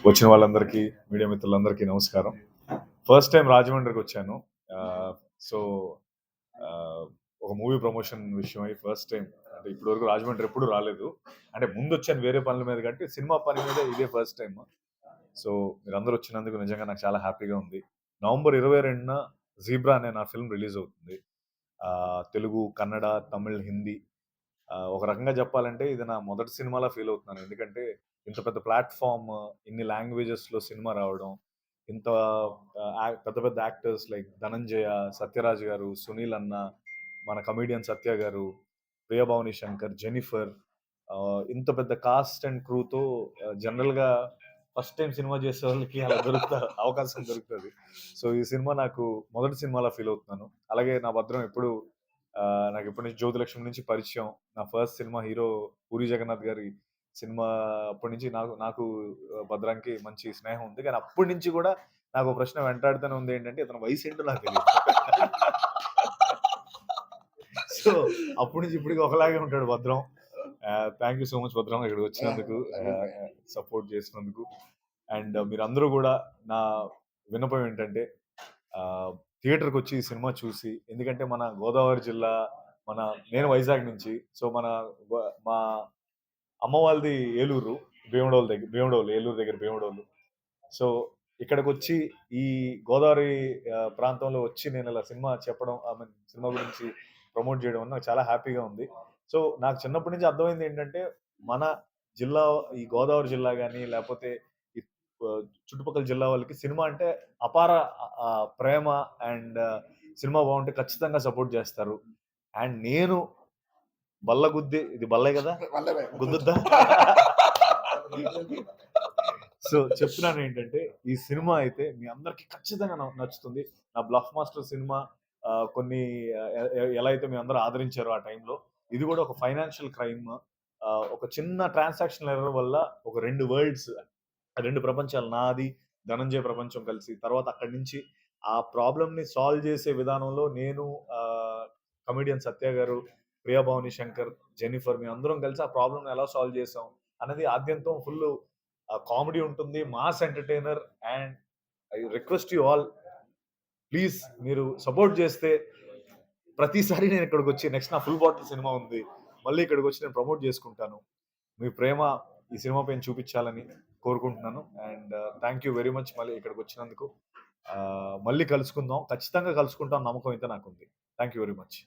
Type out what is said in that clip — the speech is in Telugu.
వచ్చిన వాళ్ళందరికీ, మీడియా మిత్రులందరికీ నమస్కారం. ఫస్ట్ టైం రాజమండ్రికి వచ్చాను. సో, ఆహ్, ఒక మూవీ ప్రమోషన్ విషయమై ఫస్ట్ టైం అంటే ఇప్పటివరకు రాజమండ్రి ఎప్పుడు రాలేదు. అంటే ముందొచ్చాను వేరే పనుల మీద కంటే, సినిమా పని మీద ఇదే ఫస్ట్ టైమ్. సో, మీరందరూ వచ్చినందుకు నిజంగా నాకు చాలా హ్యాపీగా ఉంది. నవంబర్ 22న 'జీబ్రా' అనే నా ఫిల్మ్ రిలీజ్ అవుతుంది. తెలుగు, కన్నడ, తమిళ్, హిందీ. ఒక రకంగా చెప్పాలంటే ఇది నా మొదటి సినిమాలా ఫీల్ అవుతున్నాను. ఎందుకంటే ఇంత పెద్ద ప్లాట్‌ఫార్మ్, ఇన్ని లాంగ్వేజెస్‌లో సినిమా రావడం, ఇంత పెద్ద పెద్ద యాక్టర్స్ లైక్ 'ధనంజయ', 'సత్యరాజ్' గారు, 'సునీల్ అన్న', మన కమెడియన్ 'సత్య' గారు, 'ప్రియభావని శంకర్', 'జెన్నిఫర్' ఇంత పెద్ద కాస్ట్ అండ్ క్రూతో జనరల్‌గా ఫస్ట్ టైమ్ సినిమా చేసేవాళ్ళకి అలా అవకాశం దొరుకుతది. సో, ఈ సినిమా నాకు మొదటి సినిమాలా ఫీల్ అవుతున్నాను. అలాగే నా భద్రం ఎప్పుడు నాకు ఎప్పటి నుంచి 'జ్యోతిలక్ష్మి' నుంచి పరిచయం. నా first cinema hero 'Puri Jagannadh' గారి సినిమా అప్పటి నుంచి నాకు నాకు భద్రానికి మంచి స్నేహం ఉంది. కానీ అప్పటి నుంచి కూడా నాకు ఒక ప్రశ్న వెంటాడుతూనే ఉంది. ఏంటంటే ఇతని వయసేంటో నాకు తెలీదు. సో, అప్పటి నుంచి ఇప్పటికి ఒకలాగే ఉంటాడు భద్రం. థ్యాంక్ యూ సో మచ్ భద్రం ఇక్కడికి వచ్చినందుకు, సపోర్ట్ చేసినందుకు. అండ్ మీరందరూ కూడా నా విన్నపం ఏంటంటే థియేటర్‌కి వచ్చి ఈ సినిమా చూసి, ఎందుకంటే మన గోదావరి జిల్లా, మన నేను వైజాగ్ నుంచి. సో, మా అమ్మ వాళ్ళది ఏలూరు. భీమడోలు ఏలూరు దగ్గర భీమడోలు. సో, ఇక్కడికొచ్చి ఈ గోదావరి ప్రాంతంలో వచ్చి నేను ఇలా సినిమా చెప్పడం, సినిమా గురించి ప్రమోట్ చేయడం వల్ల నాకు చాలా హ్యాపీగా ఉంది. సో, నాకు చిన్నప్పటి నుంచి అర్థమైంది ఏంటంటే, మన జిల్లా ఈ గోదావరి జిల్లా గాని, లేపోతే ఈ చుట్టుపక్కల జిల్లా వాళ్ళకి సినిమా అంటే అపార ప్రేమ అండ్ సినిమా బాగుంటే ఖచ్చితంగా సపోర్ట్ చేస్తారు. అండ్ నేను బల్లగుద్ది, ఇది బల్లే కదా! గుద్దుద్దా? సో, చెప్తున్నానేంటంటే, ఈ సినిమా అయితే మీ అందరికి ఖచ్చితంగా నచ్చుతుంది. నా 'బ్లఫ్ మాస్టర్' సినిమా కొన్ని ఎలా అయితే మీరందరూ ఆదరించారో ఆ టైంలో, ఇది కూడా ఒక ఫైనాన్షియల్ క్రైమ్. ఒక చిన్న ట్రాన్సాక్షనల్ ఎర్రర్ వల్ల ఒక 2 వరల్డ్స్, 2 ప్రపంచాలు, నాది, ధనంజయ్ ప్రపంచం కలిసి, తర్వాత అక్కడి నుంచి ఆ ప్రాబ్లమ్‌ని సాల్వ్ చేసే విధానంలో నేను, కమెడియన్ 'సత్య' గారు, 'ప్రియభావని శంకర్', 'జెన్నిఫర్' మేమందరం కలిసి ఆ ప్రాబ్లమ్‌ని ఎలా సాల్వ్ చేసాం అన్నది ఆద్యంతం ఫుల్లు కామెడీ ఉంటుంది. Mass entertainer. And I request you all, please మీరు సపోర్ట్ చేస్తే ప్రతిసారి నేను ఇక్కడికొచ్చి నెక్స్ట్ నా 'ఫుల్ బాటిల్' సినిమా ఉంది. మళ్ళీ ఇక్కడికొచ్చి నేను ప్రమోట్ చేసుకుంటాను. మీ ప్రేమ ఈ సినిమా పైన చూపించాలని కోరుకుంటున్నాను. And thank you very much మళ్ళీ ఇక్కడికొచ్చినందుకు. మళ్ళీ కలుసుకుందాం. ఖచ్చితంగా కలుసుకుంటాం నమ్మకం అయితే నాకుంది. Thank you very much.